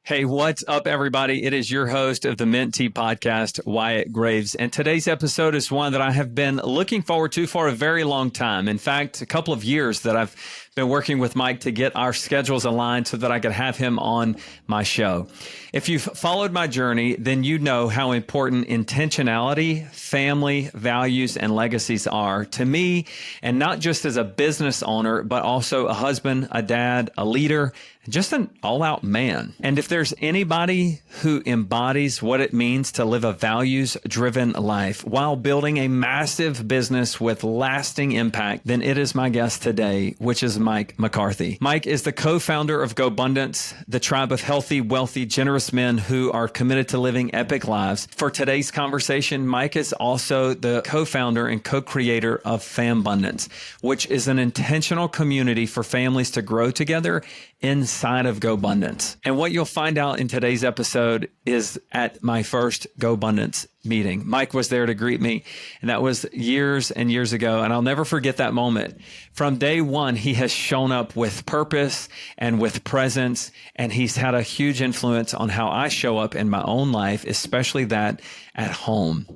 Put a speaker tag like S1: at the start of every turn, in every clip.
S1: Hey, what's up, everybody? It is your host of the Mentee podcast, Wyatt Graves. And today's episode is one that I have been looking forward to for a very long time. In fact, a couple of years that I've been working with Mike to get our schedules aligned so that I could have him on my show. If you've followed my journey, then you know how important intentionality, family, values, and legacies are to me, and not just as a business owner, but also a husband, a dad, a leader, just an all-out man. And if there's anybody who embodies what it means to live a values-driven life while building a massive business with lasting impact, then it is my guest today, which is Mike McCarthy. Mike is the co-founder of GoBundance, the tribe of healthy, wealthy, generous men who are committed to living epic lives. For today's conversation, Mike is also the co-founder and co-creator of Fambundance, which is an intentional community for families to grow together inside of GoBundance. And what you'll find out in today's episode is at my first GoBundance meeting. Mike was there to greet me, and that was years and years ago, and I'll never forget that moment. From day one, he has shown up with purpose and with presence, and he's had a huge influence on how I show up in my own life, especially that at home.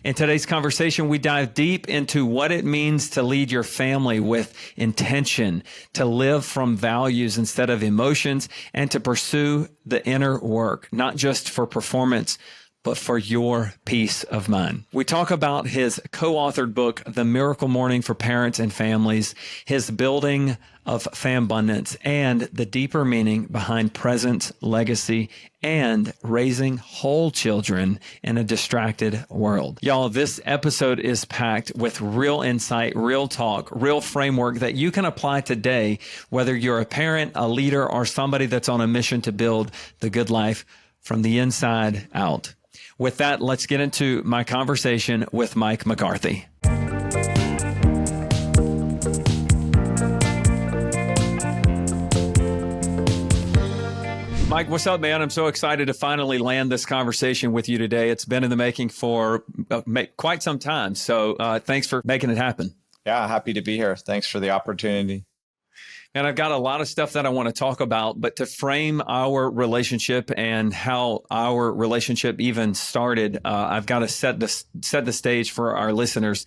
S1: In today's conversation, we dive deep into what it means to lead your family with intention, to live from values instead of emotions, and to pursue the inner work, not just for performance, but for your peace of mind. We talk about his co-authored book, The Miracle Morning for Parents and Families, his building of Fambundance, and the deeper meaning behind presence, legacy, and raising whole children in a distracted world. Y'all, this episode is packed with real insight, real talk, real framework that you can apply today, whether you're a parent, a leader, or somebody that's on a mission to build the good life from the inside out. With that, let's get into my conversation with Mike McCarthy. Mike, what's up, man? I'm so excited to finally land this conversation with you today. It's been in the making for quite some time. So thanks for making it happen.
S2: Yeah, happy to be here. Thanks for the opportunity.
S1: And I've got a lot of stuff that I want to talk about, but to frame our relationship and how our relationship even started, I've got to set the stage for our listeners,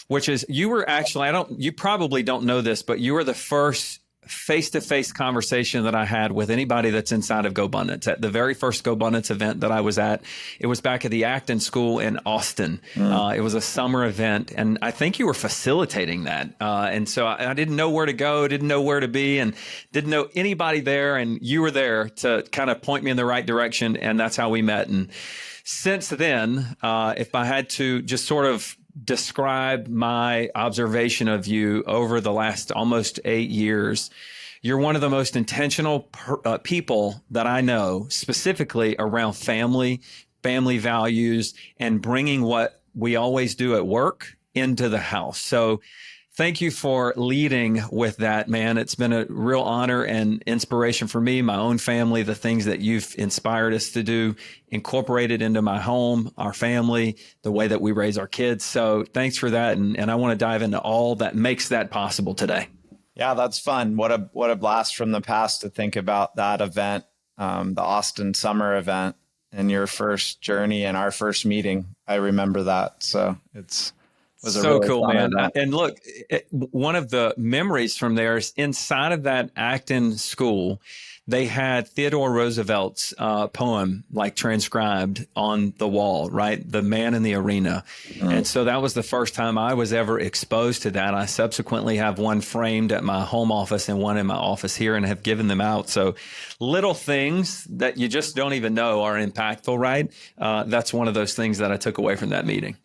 S1: which is you were actually, you probably don't know this, but you were the first face-to-face conversation that I had with anybody that's inside of GoBundance. At the very first GoBundance event that I was at, it was back at the Acton School in Austin. It was a summer event, and I think you were facilitating that. And so I didn't know where to go, didn't know where to be, and didn't know anybody there. And you were there to kind of point me in the right direction, and that's how we met. And since then, if I had to just sort of describe my observation of you over the last almost 8 years, you're one of the most intentional people that I know, specifically around family values, and bringing what we always do at work into the house. So thank you for leading with that, man. It's been a real honor and inspiration for me, my own family, the things that you've inspired us to do, incorporated into my home, our family, the way that we raise our kids. So thanks for that. And I want to dive into all that makes that possible today.
S2: Yeah, that's fun. What a blast from the past to think about that event, the Austin summer event, and your first journey and our first meeting. I remember that. So was
S1: so really cool, man. And look, one of the memories from there is inside of that Acton school, they had Theodore Roosevelt's poem like transcribed on the wall, right? The Man in the Arena. And so that was the first time I was ever exposed to that. I subsequently have one framed at my home office and one in my office here, and have given them out. So little things that you just don't even know are impactful, right? That's one of those things that I took away from that meeting.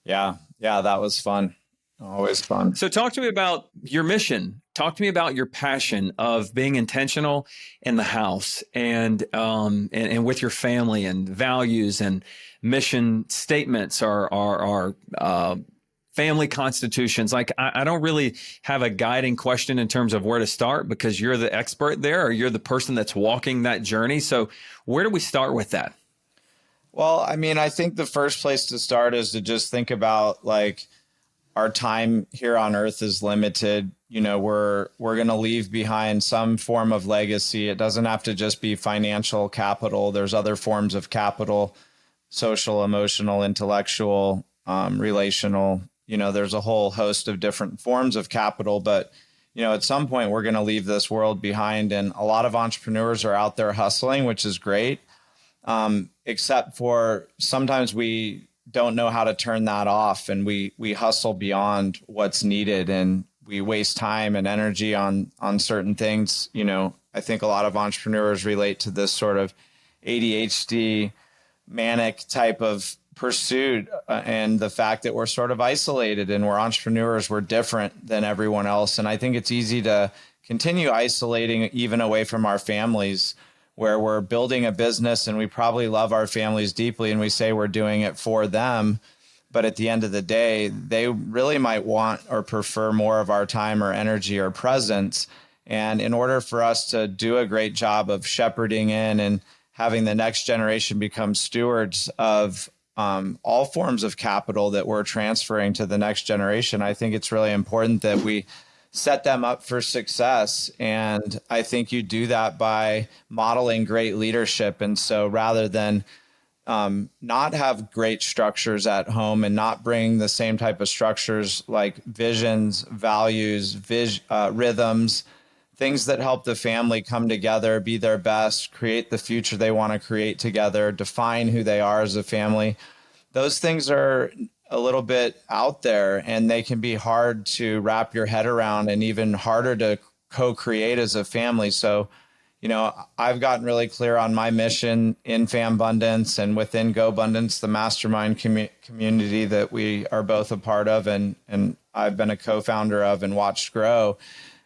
S2: Yeah, that was fun. Always fun.
S1: So talk to me about your mission. Talk to me about your passion of being intentional in the house and with your family, and values and mission statements are family constitutions. Like I don't really have a guiding question in terms of where to start, because you're the expert there, or you're the person that's walking that journey. So where do we start with that?
S2: Well, I mean, I think the first place to start is to just think about like our time here on earth is limited. We're going to leave behind some form of legacy. It doesn't have to just be financial capital. There's other forms of capital, social, emotional, intellectual, relational. There's a whole host of different forms of capital, but at some point we're going to leave this world behind, and a lot of entrepreneurs are out there hustling, which is great. Except for sometimes we don't know how to turn that off, and we hustle beyond what's needed, and we waste time and energy on certain things. I think a lot of entrepreneurs relate to this sort of ADHD manic type of pursuit, and the fact that we're sort of isolated, and we're entrepreneurs, we're different than everyone else. And I think it's easy to continue isolating even away from our families, where we're building a business and we probably love our families deeply and we say we're doing it for them. But at the end of the day, they really might want or prefer more of our time or energy or presence. And in order for us to do a great job of shepherding in and having the next generation become stewards of all forms of capital that we're transferring to the next generation, I think it's really important that we set them up for success. And I think you do that by modeling great leadership. And so rather than not have great structures at home and not bring the same type of structures like visions, values, rhythms, things that help the family come together, be their best, create the future they want to create together, define who they are as a family. Those things are a little bit out there, and they can be hard to wrap your head around, and even harder to co-create as a family. So, I've gotten really clear on my mission in Fambundance and within GoBundance, the mastermind community that we are both a part of, and I've been a co-founder of and watched grow.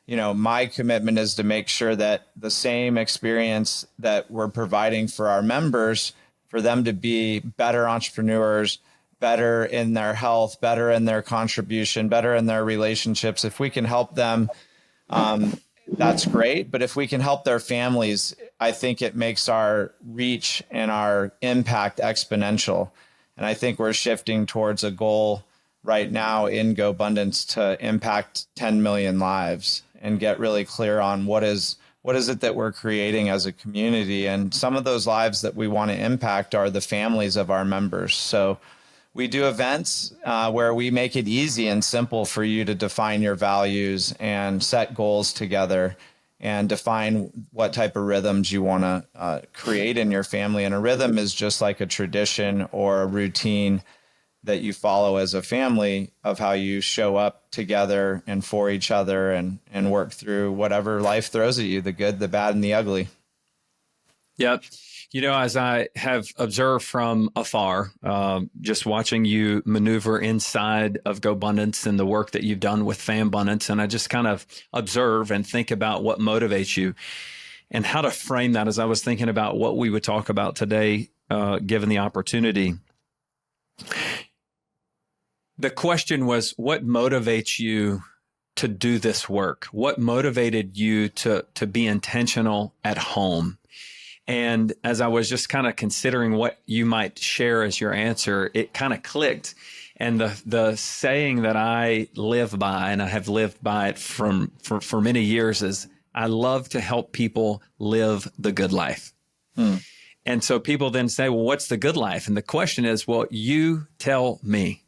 S2: My commitment is to make sure that the same experience that we're providing for our members, for them to be better entrepreneurs, better in their health, better in their contribution, better in their relationships. If we can help them, that's great. But if we can help their families, I think it makes our reach and our impact exponential. And I think we're shifting towards a goal right now in GoBundance to impact 10 million lives and get really clear on what is it that we're creating as a community. And some of those lives that we want to impact are the families of our members. So we do events where we make it easy and simple for you to define your values and set goals together and define what type of rhythms you want to create in your family. And a rhythm is just like a tradition or a routine that you follow as a family of how you show up together and for each other and work through whatever life throws at you, the good, the bad, and the ugly.
S1: Yep. As I have observed from afar, just watching you maneuver inside of GoBundance and the work that you've done with Fambundance, and I just kind of observe and think about what motivates you and how to frame that as I was thinking about what we would talk about today, given the opportunity. The question was, what motivates you to do this work? What motivated you to be intentional at home? And as I was just kind of considering what you might share as your answer, it kind of clicked. And the saying that I live by, and I have lived by it for many years, is I love to help people live the good life. And so people then say, well, what's the good life? And the question is, well, you tell me.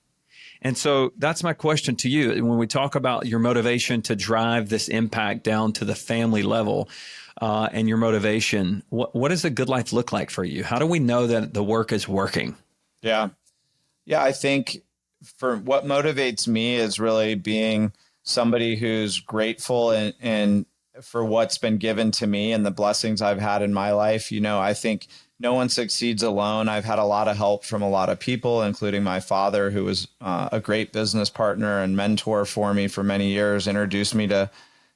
S1: And so that's my question to you. When we talk about your motivation to drive this impact down to the family level, and your motivation, what does a good life look like for you? How do we know that the work is working?
S2: Yeah. I think for what motivates me is really being somebody who's grateful and for what's been given to me and the blessings I've had in my life. I think no one succeeds alone. I've had a lot of help from a lot of people, including my father, who was a great business partner and mentor for me for many years, introduced me to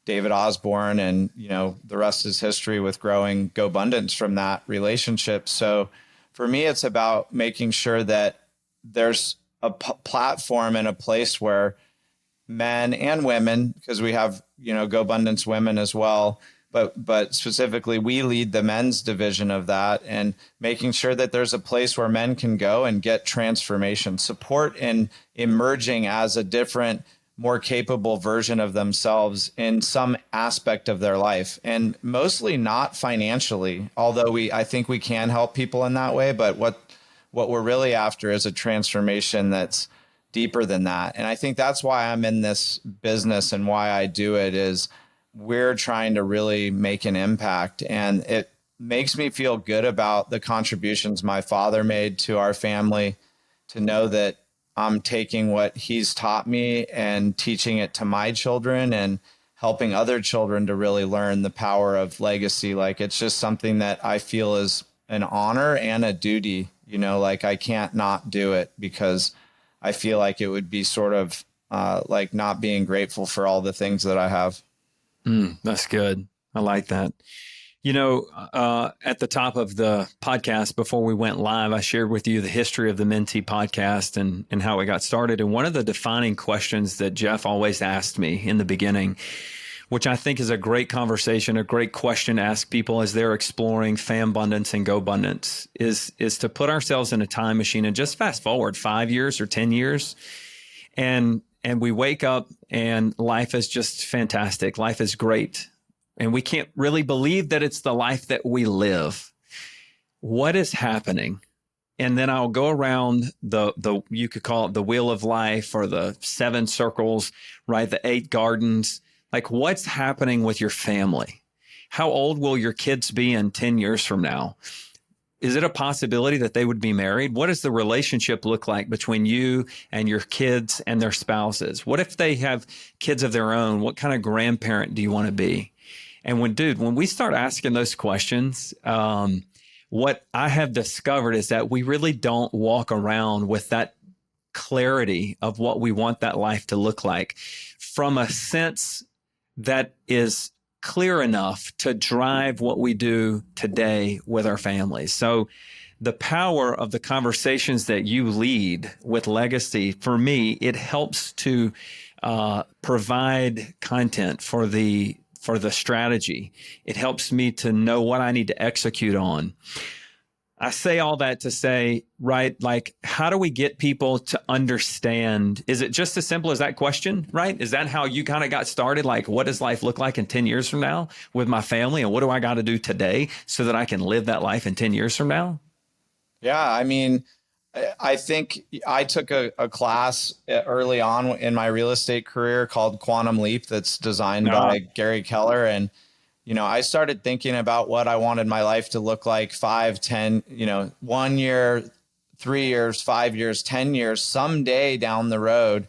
S2: David Osborne, and the rest is history with growing GoBundance from that relationship. So for me, it's about making sure that there's a platform and a place where men and women, because we have GoBundance women as well, but specifically we lead the men's division of that, and making sure that there's a place where men can go and get transformation, support in emerging as a different, more capable version of themselves in some aspect of their life, and mostly not financially, although I think we can help people in that way. But what we're really after is a transformation that's deeper than that. And I think that's why I'm in this business and why I do it, is we're trying to really make an impact. And it makes me feel good about the contributions my father made to our family, to know that I'm taking what he's taught me and teaching it to my children and helping other children to really learn the power of legacy. Like, it's just something that I feel is an honor and a duty, like I can't not do it, because I feel like it would be sort of like not being grateful for all the things that I have.
S1: That's good. I like that. At the top of the podcast, before we went live, I shared with you the history of the Mentee podcast and how it got started. And one of the defining questions that Jeff always asked me in the beginning, which I think is a great conversation, a great question to ask people as they're exploring Fambundance and GoBundance, is to put ourselves in a time machine and just fast forward 5 years or 10 years. And we wake up and life is just fantastic. Life is great. And we can't really believe that it's the life that we live. What is happening? And then I'll go around the you could call it the wheel of life, or the 7 circles, right? The 8 gardens. Like, what's happening with your family? How old will your kids be in 10 years from now? Is it a possibility that they would be married? What does the relationship look like between you and your kids and their spouses? What if they have kids of their own? What kind of grandparent do you want to be? And when we start asking those questions, what I have discovered is that we really don't walk around with that clarity of what we want that life to look like from a sense that is clear enough to drive what we do today with our families. So the power of the conversations that you lead with Legacy, for me, it helps to provide content for the strategy. It helps me to know what I need to execute on. I say all that to say, right, like, how do we get people to understand? Is it just as simple as that question, right? Is that how you kind of got started? Like, what does life look like in 10 years from now with my family? And what do I got to do today so that I can live that life in 10 years from now?
S2: Yeah, I mean, I think I took a class early on in my real estate career called Quantum Leap that's designed by Gary Keller. And I started thinking about what I wanted my life to look like 5, 10, 1 year, 3 years, 5 years, 10 years, someday down the road.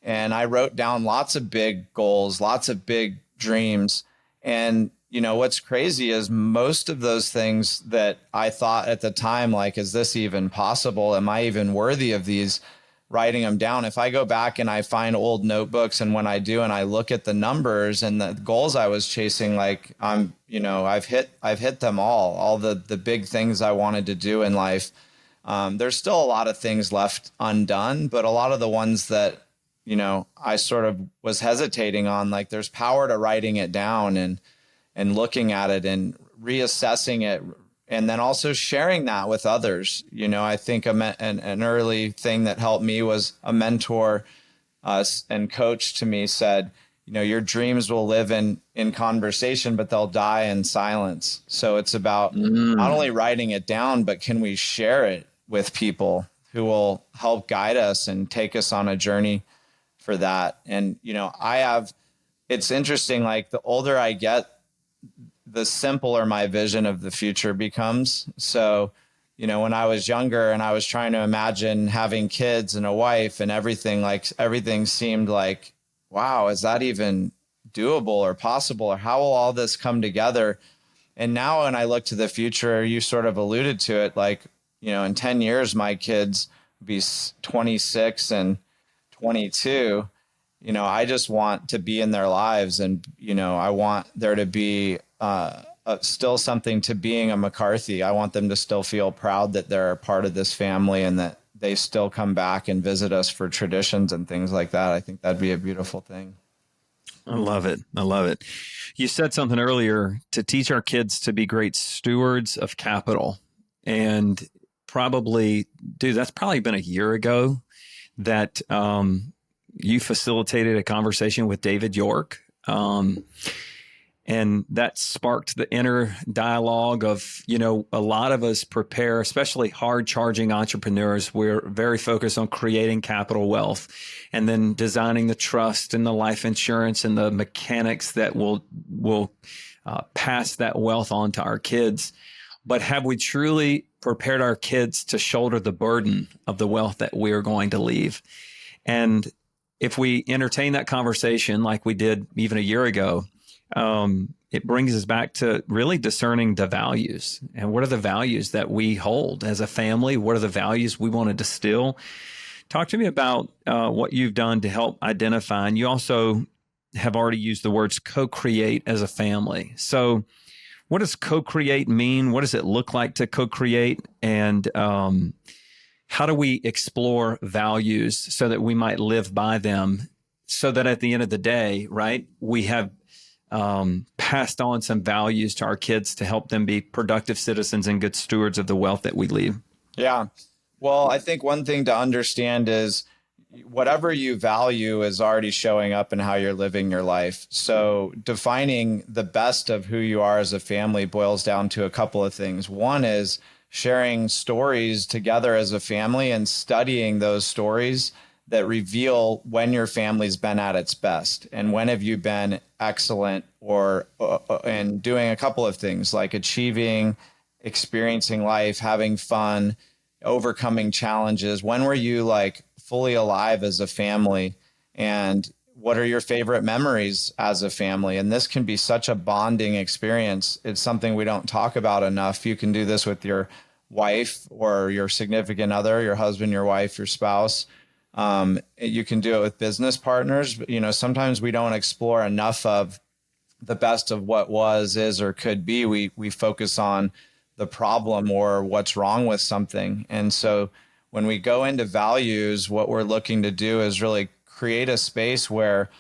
S2: And I wrote down lots of big goals, lots of big dreams. And, what's crazy is most of those things that I thought at the time, like, is this even possible? Am I even worthy of these? Writing them down. If I go back and I find old notebooks, and when I do, and I look at the numbers and the goals I was chasing, like, I've hit them all the big things I wanted to do in life. There's still a lot of things left undone, but a lot of the ones that, I sort of was hesitating on, like, there's power to writing it down and looking at it and reassessing it. And then also sharing that with others. I think an early thing that helped me was a mentor and coach to me said, your dreams will live in conversation, but they'll die in silence. So it's about not only writing it down, but can we share it with people who will help guide us and take us on a journey for that. And, it's interesting, like, the older I get, the simpler my vision of the future becomes. So, when I was younger and I was trying to imagine having kids and a wife and everything seemed like, wow, is that even doable or possible? Or how will all this come together? And now when I look to the future, you sort of alluded to it, like, in 10 years, my kids will be 26 and 22. I just want to be in their lives, and, I want there to be still something to being a McCarthy. I want them to still feel proud that they're a part of this family and that they still come back and visit us for traditions and things like that. I think that'd be a beautiful thing.
S1: I love it. I love it. You said something earlier to teach our kids to be great stewards of capital. And probably, dude, that's probably been a year ago that you facilitated a conversation with David York. And that sparked the inner dialogue of, a lot of us prepare, especially hard charging entrepreneurs. We're very focused on creating capital wealth and then designing the trust and the life insurance and the mechanics that will pass that wealth on to our kids. But have we truly prepared our kids to shoulder the burden of the wealth that we are going to leave? And if we entertain that conversation like we did even a year ago, it brings us back to really discerning the values and what are the values that we hold as a family? What are the values we want to distill? Talk to me about what you've done to help identify. And you also have already used the words co-create as a family. So what does co-create mean? What does it look like to co-create? And how do we explore values so that we might live by them so that at the end of the day, right, we have passed on some values to our kids to help them be productive citizens and good stewards of the wealth that we leave?
S2: Yeah. Well, I think one thing to understand is whatever you value is already showing up in how you're living your life. So defining the best of who you are as a family boils down to a couple of things. One is sharing stories together as a family and studying those stories that reveal when your family's been at its best and when have you been excellent or and doing a couple of things like achieving, experiencing life, having fun, overcoming challenges. When were you like fully alive as a family? And what are your favorite memories as a family? And this can be such a bonding experience. It's something we don't talk about enough. You can do this with your wife or your significant other, your husband, your wife, your spouse. You can do it with business partners. But, sometimes we don't explore enough of the best of what was, is, or could be. We focus on the problem or what's wrong with something. And so when we go into values, what we're looking to do is really create a space where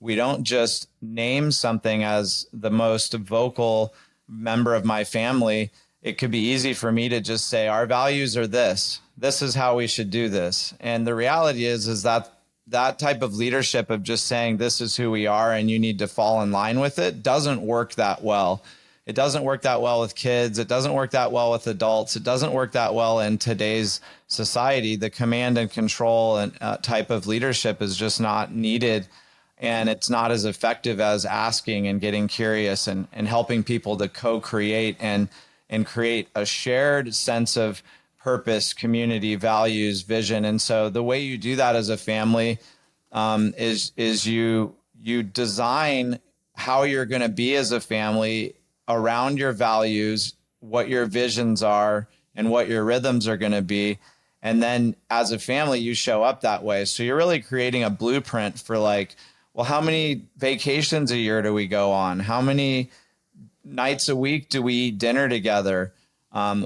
S2: we don't just name something as the most vocal member of my family. It could be easy for me to just say, our values are this. This is how we should do this. And the reality is that that type of leadership of just saying, this is who we are and you need to fall in line with it doesn't work that well. It doesn't work that well with kids. It doesn't work that well with adults. It doesn't work that well in today's society. The command and control and type of leadership is just not needed. And it's not as effective as asking and getting curious and helping people to co-create and create a shared sense of purpose, community, values, vision. And so the way you do that as a family is you design how you're going to be as a family around your values, what your visions are, and what your rhythms are going to be. And then as a family, you show up that way. So you're really creating a blueprint for like, well, how many vacations a year do we go on? How many nights a week do we eat dinner together?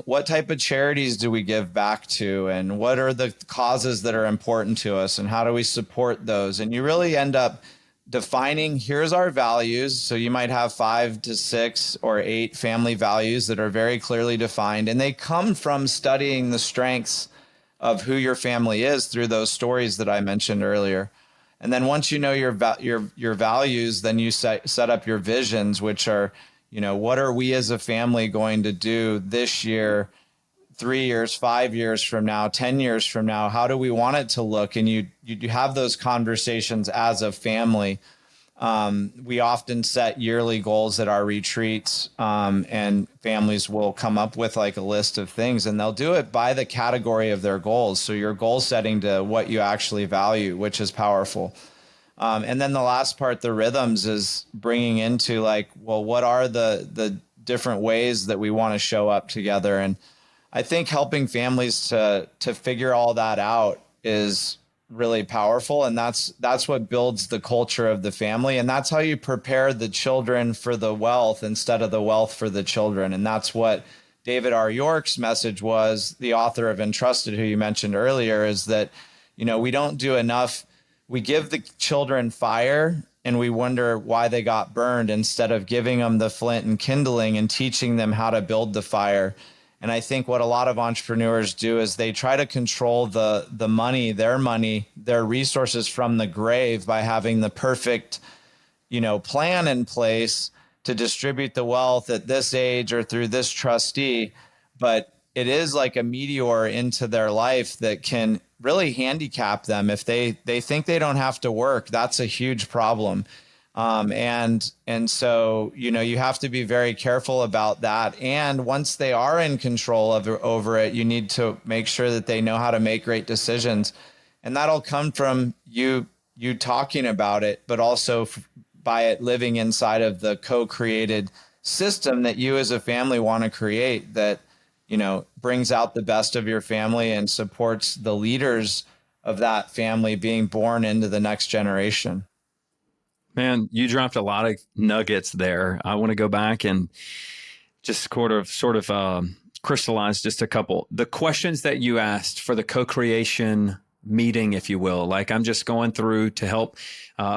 S2: What type of charities do we give back to? And what are the causes that are important to us? And how do we support those? And you really end up defining, here's our values. So you might have 5 to 6 or 8 family values that are very clearly defined. And they come from studying the strengths of who your family is through those stories that I mentioned earlier. And then once you know your values, then you set up your visions, which are, what are we as a family going to do this year, 3 years, 5 years from now, 10 years from now? How do we want it to look? And you have those conversations as a family. We often set yearly goals at our retreats, and families will come up with like a list of things, and they'll do it by the category of their goals. So your goal setting to what you actually value, which is powerful. And then the last part, the rhythms, is bringing into like, well, what are the different ways that we want to show up together? And I think helping families to figure all that out is really powerful. And that's what builds the culture of the family. And that's how you prepare the children for the wealth instead of the wealth for the children. And that's what David R. York's message was, the author of Entrusted, who you mentioned earlier, is that, we don't do enough. We give the children fire and we wonder why they got burned instead of giving them the flint and kindling and teaching them how to build the fire. And I think what a lot of entrepreneurs do is they try to control the money, their resources from the grave by having the perfect, plan in place to distribute the wealth at this age or through this trustee. But it is like a meteor into their life that can really handicap them. If they think they don't have to work, that's a huge problem. And so, you have to be very careful about that. And once they are in control over it, you need to make sure that they know how to make great decisions. And that'll come from you talking about it, but also by it living inside of the co-created system that you as a family want to create that, brings out the best of your family and supports the leaders of that family being born into the next generation.
S1: Man, you dropped a lot of nuggets there. I want to go back and just sort of crystallize just a couple. The questions that you asked for the co-creation meeting, if you will, like I'm just going through to help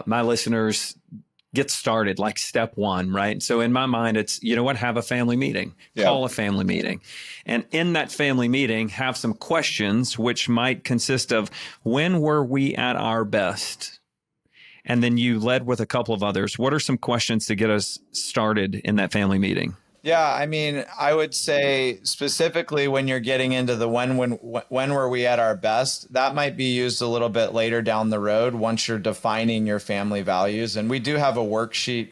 S1: my listeners get started, like step one, right? So in my mind, it's, have a family meeting, call a family meeting. And in that family meeting, have some questions, which might consist of, when were we at our best? And then you led with a couple of others. What are some questions to get us started in that family meeting?
S2: Yeah, I mean, I would say specifically when you're getting into the when were we at our best, that might be used a little bit later down the road once you're defining your family values. And we do have a worksheet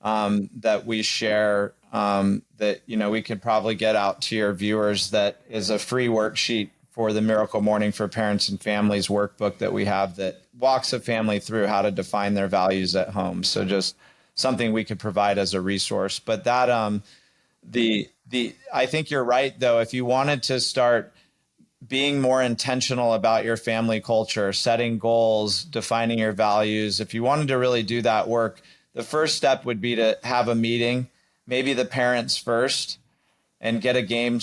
S2: that we share that, we could probably get out to your viewers that is a free worksheet for the Miracle Morning for Parents and Families workbook that we have that walks a family through how to define their values at home. So just something we could provide as a resource. But that I think you're right, though. If you wanted to start being more intentional about your family culture, setting goals, defining your values, if you wanted to really do that work, the first step would be to have a meeting, maybe the parents first, and get a game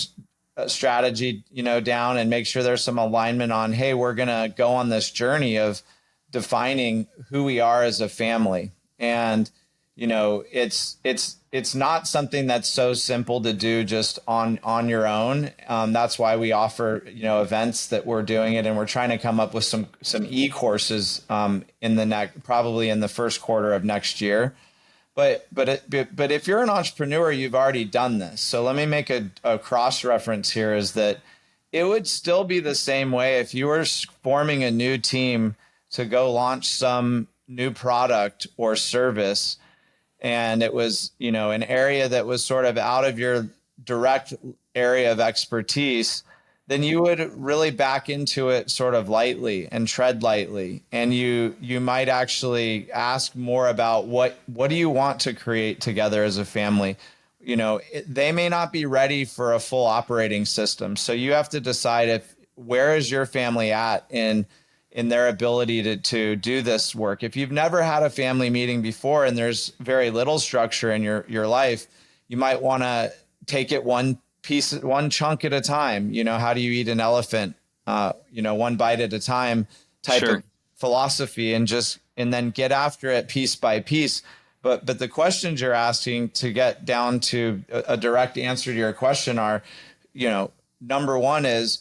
S2: strategy, down and make sure there's some alignment on, hey, we're going to go on this journey of defining who we are as a family. And it's not something that's so simple to do just on your own. That's why we offer, events that we're doing it, and we're trying to come up with some e-courses probably in the first quarter of next year. But if you're an entrepreneur, you've already done this. So let me make a cross reference here is that it would still be the same way if you were forming a new team to go launch some new product or service. And it was, an area that was sort of out of your direct area of expertise, then you would really back into it sort of lightly and tread lightly. And you might actually ask more about what do you want to create together as a family? They may not be ready for a full operating system. So you have to decide where is your family at in their ability to do this work. If you've never had a family meeting before and there's very little structure in your life, you might want to take it one chunk at a time. How do you eat an elephant? One bite at a time type of philosophy, and then get after it piece by piece. But the questions you're asking to get down to a direct answer to your question are, number one is,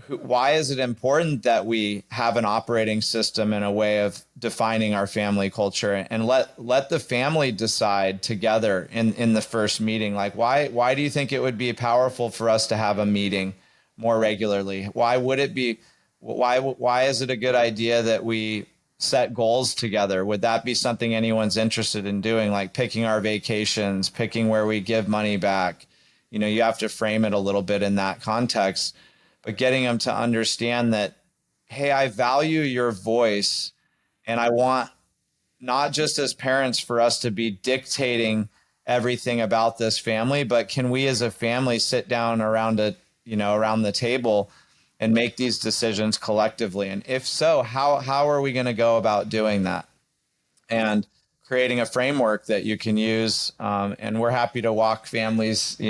S2: why is it important that we have an operating system and a way of defining our family culture, and let the family decide together in the first meeting? Like, why do you think it would be powerful for us to have a meeting more regularly? Why would it be? Why is it a good idea that we set goals together? Would that be something anyone's interested in doing? Like picking our vacations, picking where we give money back. You have to frame it a little bit in that context. But getting them to understand that, hey, I value your voice, and I want not just as parents for us to be dictating everything about this family, but can we as a family sit down around the table and make these decisions collectively? And if so, how are we going to go about doing that? And creating a framework that you can use. And we're happy to walk families,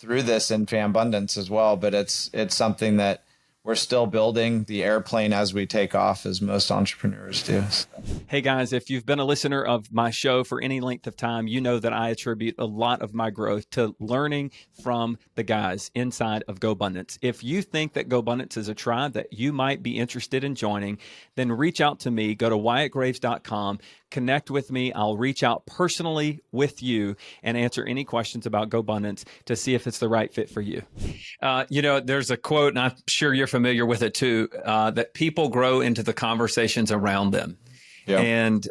S2: through this in Fambundance as well. But it's something that we're still building the airplane as we take off, as most entrepreneurs do. So.
S1: Hey guys, if you've been a listener of my show for any length of time, you know that I attribute a lot of my growth to learning from the guys inside of GoBundance. If you think that GoBundance is a tribe that you might be interested in joining, then reach out to me. Go to WyattGraves.com, connect with me. I'll reach out personally with you and answer any questions about GoBundance to see if it's the right fit for you. There's a quote, and I'm sure you're familiar with it too, that people grow into the conversations around them. Yeah. And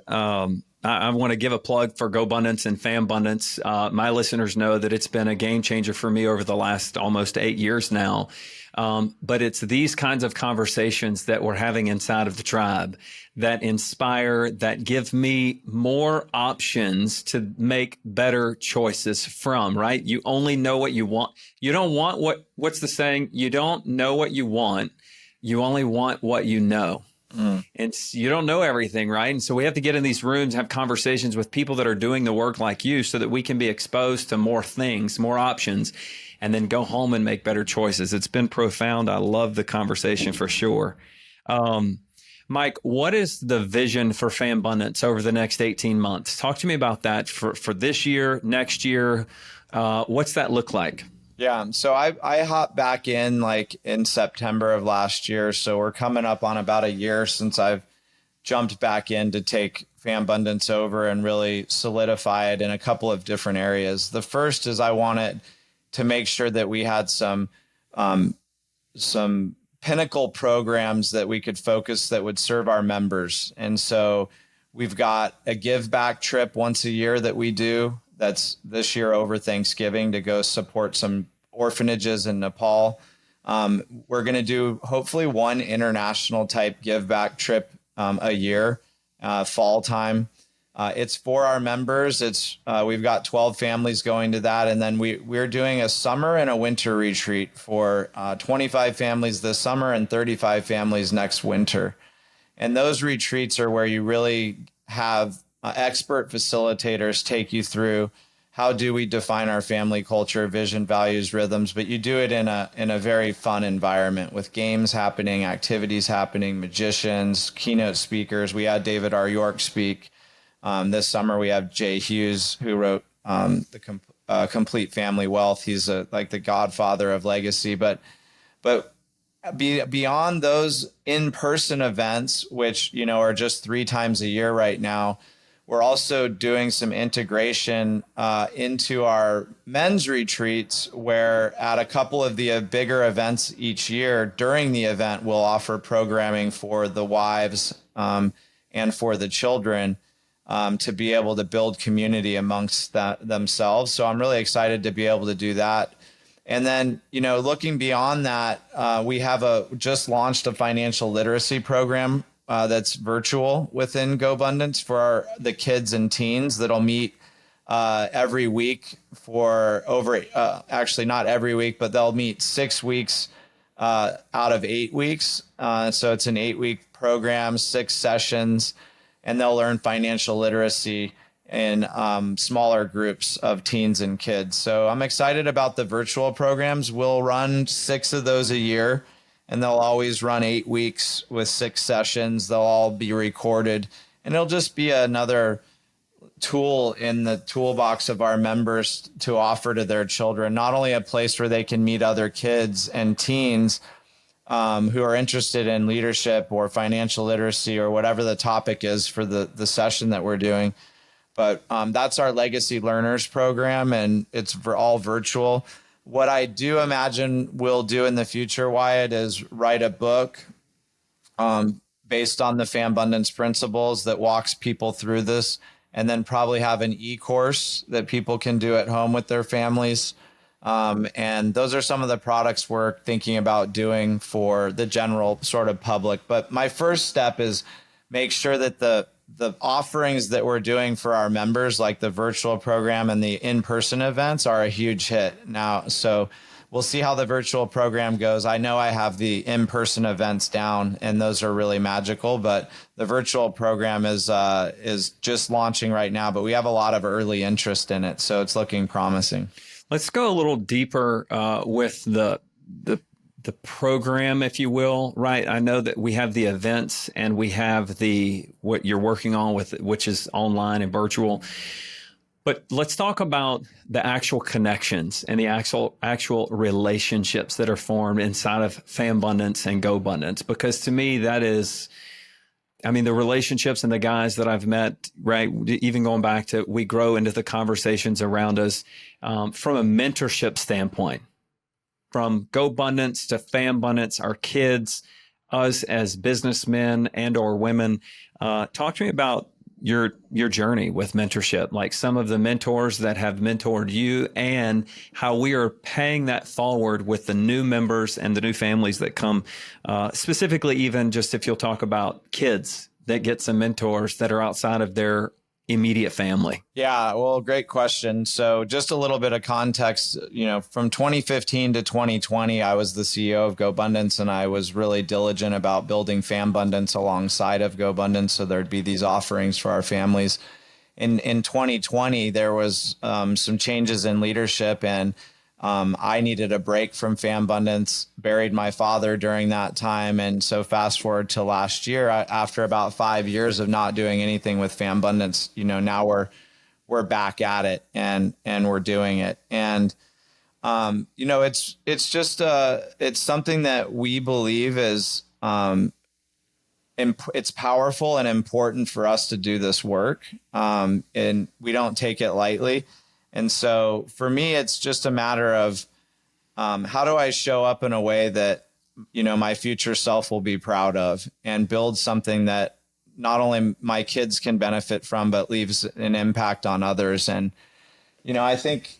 S1: I want to give a plug for GoBundance and Fambundance. My listeners know that it's been a game changer for me over the last almost 8 years now. But it's these kinds of conversations that we're having inside of the tribe that inspire, that give me more options to make better choices from, right? You only know what you want. You don't want what's the saying? You don't know what you want. You only want what you know. And you don't know everything, right? And so we have to get in these rooms, have conversations with people that are doing the work like you so that we can be exposed to more things, more options, and then go home and make better choices. It's been profound. I love the conversation for sure. Mike, what is the vision for Fambundance over the next 18 months? Talk to me about that for this year, next year. What's that look like?
S2: Yeah. So I hopped back in like in September of last year. So we're coming up on about a year since I've jumped back in to take Fambundance over and really solidify it in a couple of different areas. The first is I wanted to make sure that we had some pinnacle programs that we could focus that would serve our members. And so we've got a give back trip once a year that we do. That's this year over Thanksgiving to go support some orphanages in Nepal. We're going to do hopefully one international type give back trip a year, fall time. It's for our members. We've got 12 families going to that. And then we're doing a summer and a winter retreat for 25 families this summer and 35 families next winter. And those retreats are where you really have expert facilitators take you through how do we define our family culture, vision, values, rhythms, but you do it in a very fun environment with games happening, activities happening, magicians, keynote speakers. We had David R. York speak. This summer we have Jay Hughes, who wrote the Complete Family Wealth. He's like the godfather of legacy, but beyond those in-person events, which are just 3 times a year right now, we're also doing some integration into our men's retreats, where at a couple of the bigger events each year, during the event, we'll offer programming for the wives and for the children to be able to build community amongst themselves. So I'm really excited to be able to do that. And then, looking beyond that, we have just launched a financial literacy program that's virtual within GoBundance for the kids and teens that'll meet every week for actually not every week, but they'll meet 6 weeks out of 8 weeks. So it's an 8-week program, 6 sessions, and they'll learn financial literacy in smaller groups of teens and kids. So I'm excited about the virtual programs. We'll run 6 of those a year, and they'll always run 8 weeks with 6 sessions. They'll all be recorded, and it'll just be another tool in the toolbox of our members to offer to their children, not only a place where they can meet other kids and teens who are interested in leadership or financial literacy or whatever the topic is for the session that we're doing, but that's our Legacy Learners program, and it's all virtual. What I do imagine we'll do in the future, Wyatt, is write a book based on the Fambundance principles that walks people through this, and then probably have an e-course that people can do at home with their families. And those are some of the products we're thinking about doing for the general sort of public. But my first step is make sure that the offerings that we're doing for our members, like the virtual program and the in-person events, are a huge hit now. So we'll see how the virtual program goes. I know I have the in-person events down, and those are really magical, but the virtual program is just launching right now, but we have a lot of early interest in it. So it's looking promising.
S1: Let's go a little deeper with the the program, if you will, right? I know that we have the events and we have what you're working on with, which is online and virtual. But let's talk about the actual connections and the actual relationships that are formed inside of Fambundance and GoBundance, because to me, that is, I mean, the relationships and the guys that I've met, right, even going back to, we grow into the conversations around us from a mentorship standpoint, from GoBundance to Fambundance, our kids, us as businessmen and or women. Talk to me about your journey with mentorship, like some of the mentors that have mentored you and how we are paying that forward with the new members and the new families that come, specifically, even just if you'll talk about kids that get some mentors that are outside of their immediate family.
S2: Yeah, well, great question. So just a little bit of context, from 2015 to 2020, I was the CEO of GoBundance, and I was really diligent about building Fambundance alongside of GoBundance. So there'd be these offerings for our families. In 2020, there was some changes in leadership, and I needed a break from Fambundance, buried my father during that time. And so fast forward to last year, after about 5 years of not doing anything with Fambundance, now we're back at it and we're doing it. And, it's just, it's something that we believe is, it's powerful and important for us to do this work. And we don't take it lightly. And so for me, it's just a matter of how do I show up in a way that, my future self will be proud of, and build something that not only my kids can benefit from, but leaves an impact on others. And, I think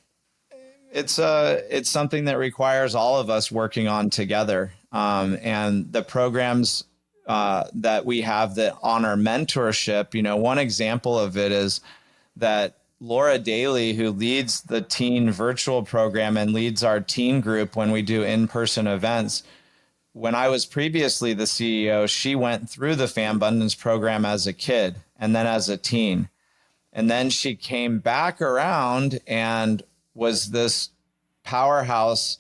S2: it's something that requires all of us working on together. And the programs that we have that honor mentorship, one example of it is that Laura Daly, who leads the teen virtual program and leads our teen group when we do in-person events. When I was previously the CEO, she went through the Fambundance program as a kid and then as a teen. And then she came back around and was this powerhouse,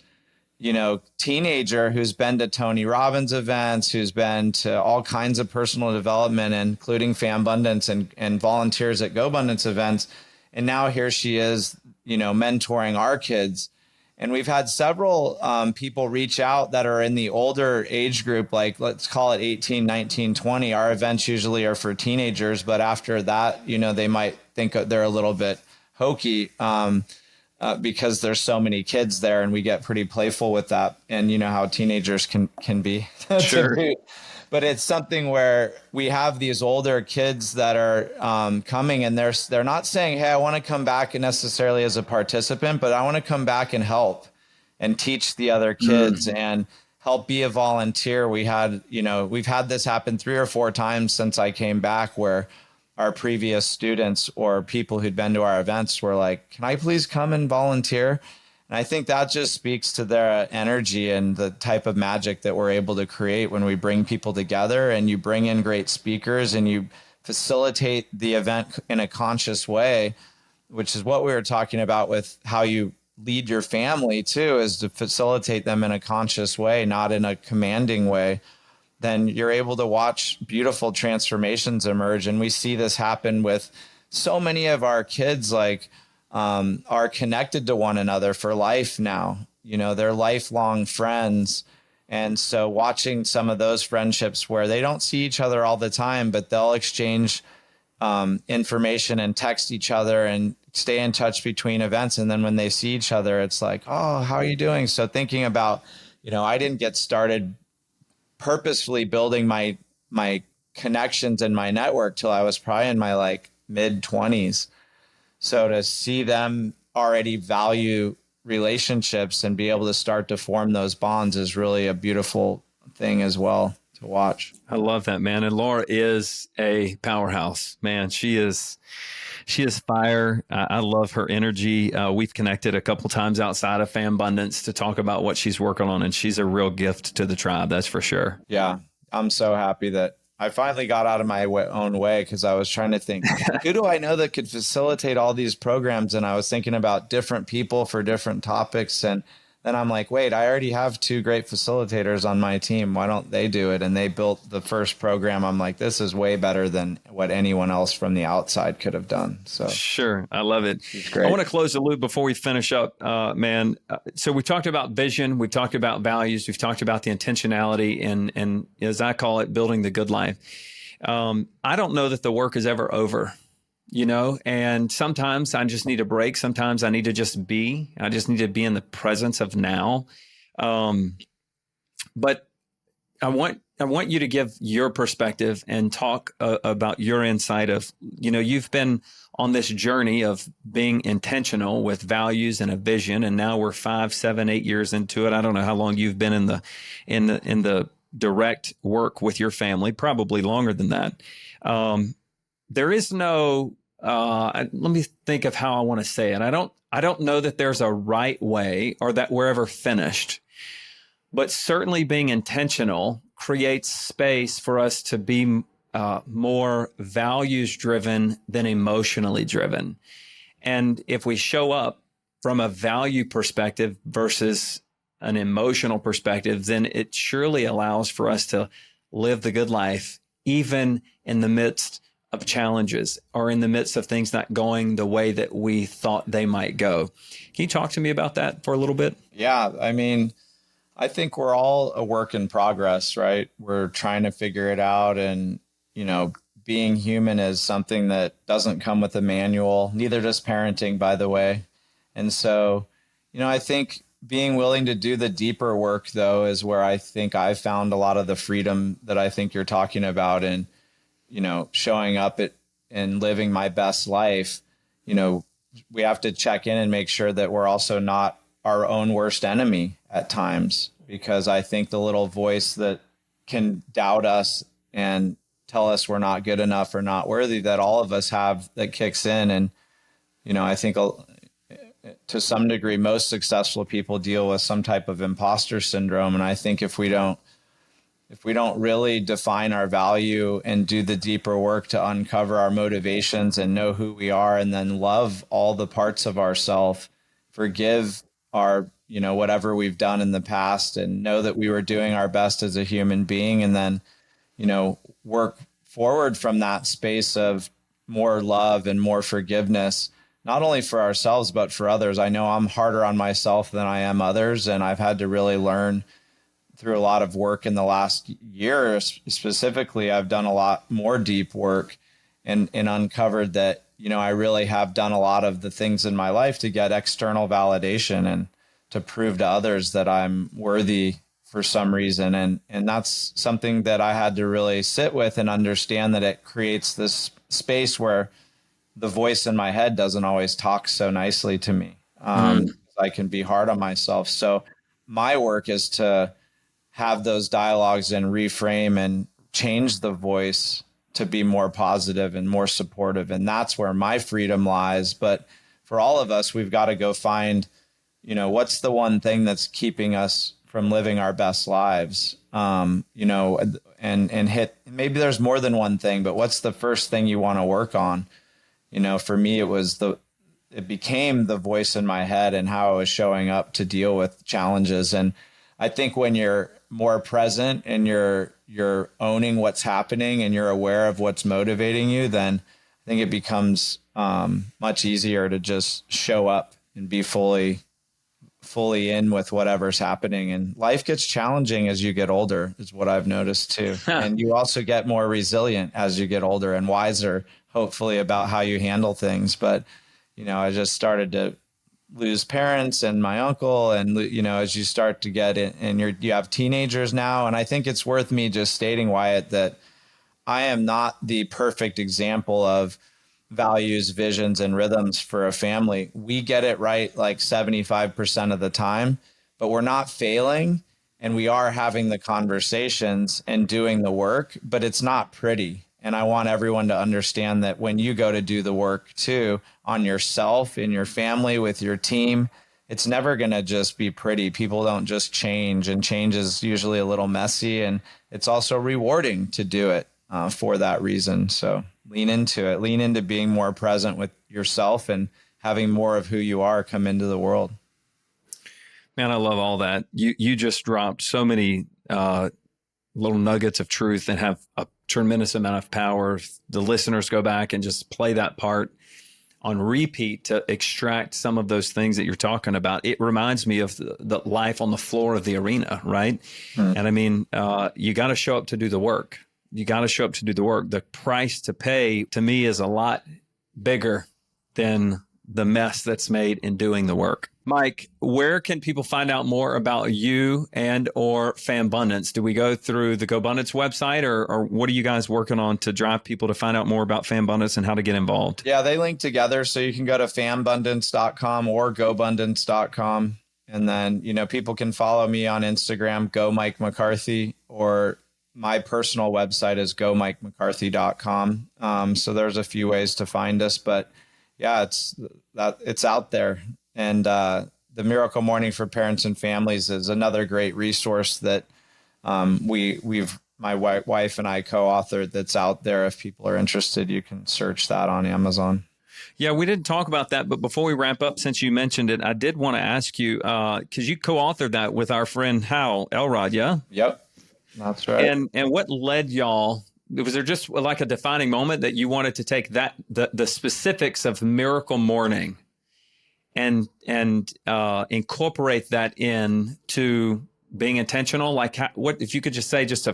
S2: teenager who's been to Tony Robbins events, who's been to all kinds of personal development, including Fambundance and volunteers at GoBundance events. And now here she is, mentoring our kids. And we've had several people reach out that are in the older age group, like let's call it 18, 19, 20. Our events usually are for teenagers, but after that, they might think they're a little bit hokey because there's so many kids there, and we get pretty playful with that. And you know how teenagers can be.
S1: Sure.
S2: But it's something where we have these older kids that are coming, and they're not saying, hey, I want to come back necessarily as a participant, but I want to come back and help and teach the other kids and help be a volunteer. We've had this happen 3 or 4 times since I came back, where our previous students or people who'd been to our events were like, can I please come and volunteer? And I think that just speaks to their energy and the type of magic that we're able to create when we bring people together and you bring in great speakers and you facilitate the event in a conscious way, which is what we were talking about with how you lead your family too, is to facilitate them in a conscious way, not in a commanding way. Then you're able to watch beautiful transformations emerge. And we see this happen with so many of our kids, like, are connected to one another for life now. They're lifelong friends. And so watching some of those friendships where they don't see each other all the time, but they'll exchange information and text each other and stay in touch between events. And then when they see each other, it's like, oh, how are you doing? So thinking about, I didn't get started purposefully building my connections and my network till I was probably in my mid 20s. So to see them already value relationships and be able to start to form those bonds is really a beautiful thing as well to watch.
S1: I love that, man. And Laura is a powerhouse, man. She is fire. I love her energy. We've connected a couple times outside of Fambundance to talk about what she's working on, and she's a real gift to the tribe. That's for sure.
S2: Yeah. I'm so happy that I finally got out of my own way, because I was trying to think, who do I know that could facilitate all these programs? And I was thinking about different people for different topics. And then I'm like, wait, I already have two great facilitators on my team. Why don't they do it? And they built the first program. I'm like, this is way better than what anyone else from the outside could have done. So
S1: sure. I love it.
S2: it's great.
S1: I want to close the loop before we finish up, man. So we talked about vision. We've talked about values. We've talked about the intentionality and as I call it, building the good life. I don't know that the work is ever over. And sometimes I just need a break. Sometimes I need to just be. I just need to be in the presence of now. But I want you to give your perspective and talk about your insight of, you've been on this journey of being intentional with values and a vision, and now we're 5, 7, 8 years into it. I don't know how long you've been in the direct work with your family. Probably longer than that. There is no. Let me think of how I want to say it. I don't know that there's a right way or that we're ever finished, but certainly being intentional creates space for us to be more values driven than emotionally driven. And if we show up from a value perspective versus an emotional perspective, then it surely allows for us to live the good life, even in the midst of challenges or in the midst of things not going the way that we thought they might go. Can you talk to me about that for a little bit?
S2: Yeah. I mean, I think we're all a work in progress, right? We're trying to figure it out. And, being human is something that doesn't come with a manual, neither does parenting, by the way. And so, I think being willing to do the deeper work, though, is where I think I've found a lot of the freedom that I think you're talking about. And showing up and living my best life, we have to check in and make sure that we're also not our own worst enemy at times, because I think the little voice that can doubt us and tell us we're not good enough or not worthy that all of us have, that kicks in. And, I think to some degree, most successful people deal with some type of imposter syndrome. And I think if we don't really define our value and do the deeper work to uncover our motivations and know who we are, and then love all the parts of ourselves, forgive our, whatever we've done in the past, and know that we were doing our best as a human being, and then, work forward from that space of more love and more forgiveness, not only for ourselves, but for others. I know I'm harder on myself than I am others. And I've had to really learn through a lot of work in the last year. Specifically, I've done a lot more deep work and uncovered that, I really have done a lot of the things in my life to get external validation and to prove to others that I'm worthy for some reason. And that's something that I had to really sit with and understand, that it creates this space where the voice in my head doesn't always talk so nicely to me. I can be hard on myself. So my work is to have those dialogues and reframe and change the voice to be more positive and more supportive. And that's where my freedom lies. But for all of us, we've got to go find, what's the one thing that's keeping us from living our best lives, and hit, maybe there's more than one thing, but what's the first thing you want to work on? For me, it became the voice in my head and how I was showing up to deal with challenges. And I think when you're more present and you're owning what's happening and you're aware of what's motivating you, then I think it becomes much easier to just show up and be fully in with whatever's happening. And life gets challenging as you get older, is what I've noticed too. And you also get more resilient as you get older and wiser, hopefully, about how you handle things. But, I just started to lose parents and my uncle, and, as you start to get it and you have teenagers now. And I think it's worth me just stating, Wyatt, that I am not the perfect example of values, visions, and rhythms for a family. We get it right like 75% of the time, but we're not failing, and we are having the conversations and doing the work, but it's not pretty. And I want everyone to understand that when you go to do the work too, on yourself, in your family, with your team, it's never going to just be pretty. People don't just change, and change is usually a little messy, and it's also rewarding to do it for that reason. So lean into it, lean into being more present with yourself and having more of who you are come into the world.
S1: Man, I love all that. You just dropped so many little nuggets of truth and have a tremendous amount of power. The listeners go back and just play that part on repeat to extract some of those things that you're talking about. It reminds me of the life on the floor of the arena, right? And I mean, you got to show up to do the work. You got to show up to do the work. The price to pay to me is a lot bigger than the mess that's made in doing the work. Mike, where can people find out more about you and or Fambundance? Do we go through the GoBundance website, or what are you guys working on to drive people to find out more about Fambundance and how to get involved?
S2: Yeah, they link together. So you can go to fambundance.com or gobundance.com. And then, people can follow me on Instagram, Go Mike McCarthy, or my personal website is gomikemccarthy.com. So there's a few ways to find us, but yeah, it's out there. And the Miracle Morning for Parents and Families is another great resource that my wife and I co-authored that's out there. If people are interested, you can search that on Amazon.
S1: Yeah, we didn't talk about that, but before we wrap up, since you mentioned it, I did want to ask you, because you co-authored that with our friend Hal Elrod, yeah?
S2: Yep, that's right.
S1: And what led y'all? Was there just like a defining moment that you wanted to take that the specifics of Miracle Morning and incorporate that into being intentional? Like, what if you could just say just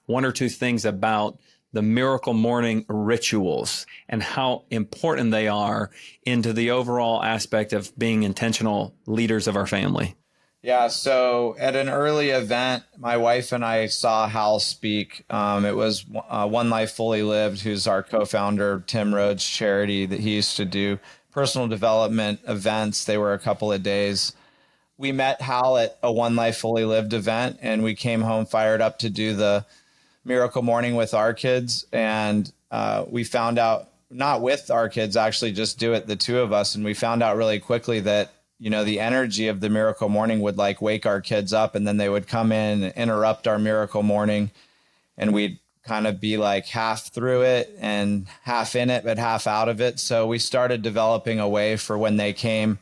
S1: one or two things about the Miracle Morning rituals and how important they are into the overall aspect of being intentional leaders of our family?
S2: Yeah, so at an early event, my wife and I saw Hal speak. It was One Life Fully Lived, who's our co-founder, Tim Rhodes' charity that he used to do personal development events. They were a couple of days. We met Hal at a One Life Fully Lived event, and we came home fired up to do the Miracle Morning with our kids. And we found out, not with our kids, actually just do it, the two of us. And we found out really quickly that the energy of the Miracle Morning would like wake our kids up, and then they would come in and interrupt our Miracle Morning, and we'd kind of be like half through it and half in it, but half out of it. So we started developing a way for when they came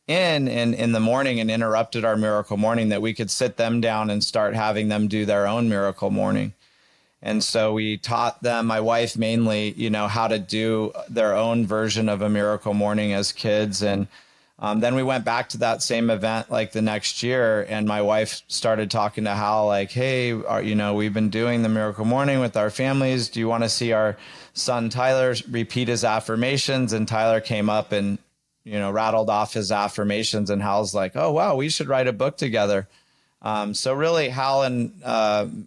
S2: in the morning and interrupted our Miracle Morning, that we could sit them down and start having them do their own Miracle Morning. And so we taught them, my wife mainly, how to do their own version of a Miracle Morning as kids. And then we went back to that same event like the next year, and my wife started talking to Hal like, hey, we've been doing the Miracle Morning with our families. Do you want to see our son Tyler repeat his affirmations? And Tyler came up and, rattled off his affirmations, and Hal's like, oh, wow, we should write a book together. So really Hal and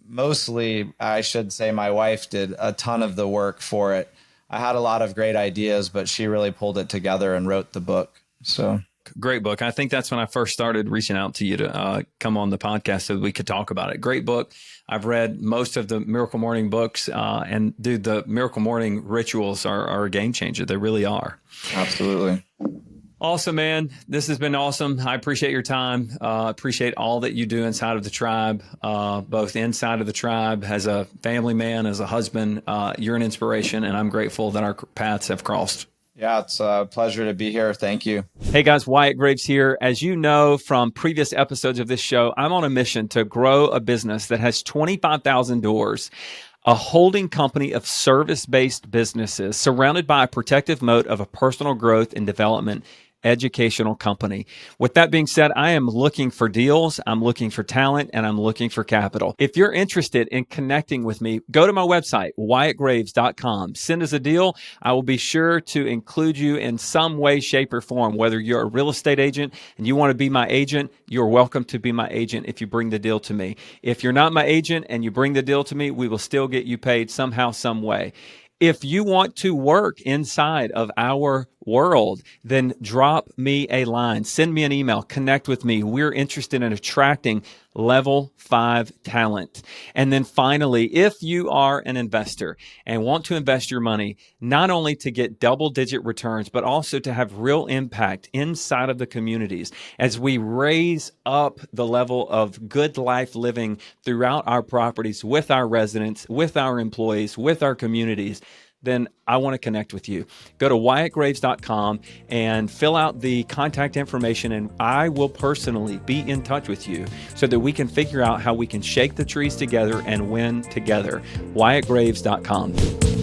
S2: mostly, I should say, my wife did a ton of the work for it. I had a lot of great ideas, but she really pulled it together and wrote the book. So
S1: great book. I think that's when I first started reaching out to you to come on the podcast so we could talk about it. Great book. I've read most of the Miracle Morning books, and dude, the Miracle Morning rituals are a game changer. They really are.
S2: Absolutely.
S1: Awesome, man. This has been awesome. I appreciate your time. Appreciate all that you do inside of the tribe, both inside of the tribe as a family man, as a husband. You're an inspiration, and I'm grateful that our paths have crossed.
S2: Yeah, it's a pleasure to be here. Thank you.
S1: Hey guys, Wyatt Graves here. As you know from previous episodes of this show, I'm on a mission to grow a business that has 25,000 doors, a holding company of service-based businesses surrounded by a protective moat of a personal growth and development educational company. With that being said, I am looking for deals, I'm looking for talent, and I'm looking for capital. If you're interested in connecting with me, go to my website, wyattgraves.com. Send us a deal. I will be sure to include you in some way, shape, or form. Whether you're a real estate agent and you want to be my agent, you're welcome to be my agent if you bring the deal to me. If you're not my agent and you bring the deal to me, we will still get you paid somehow, some way. If you want to work inside of our world, then drop me a line, send me an email, connect with me. We're interested in attracting level 5 talent. And then finally, if you are an investor and want to invest your money, not only to get double-digit returns, but also to have real impact inside of the communities as we raise up the level of good life living throughout our properties with our residents, with our employees, with our communities, then I want to connect with you. Go to WyattGraves.com and fill out the contact information, and I will personally be in touch with you so that we can figure out how we can shake the trees together and win together. WyattGraves.com.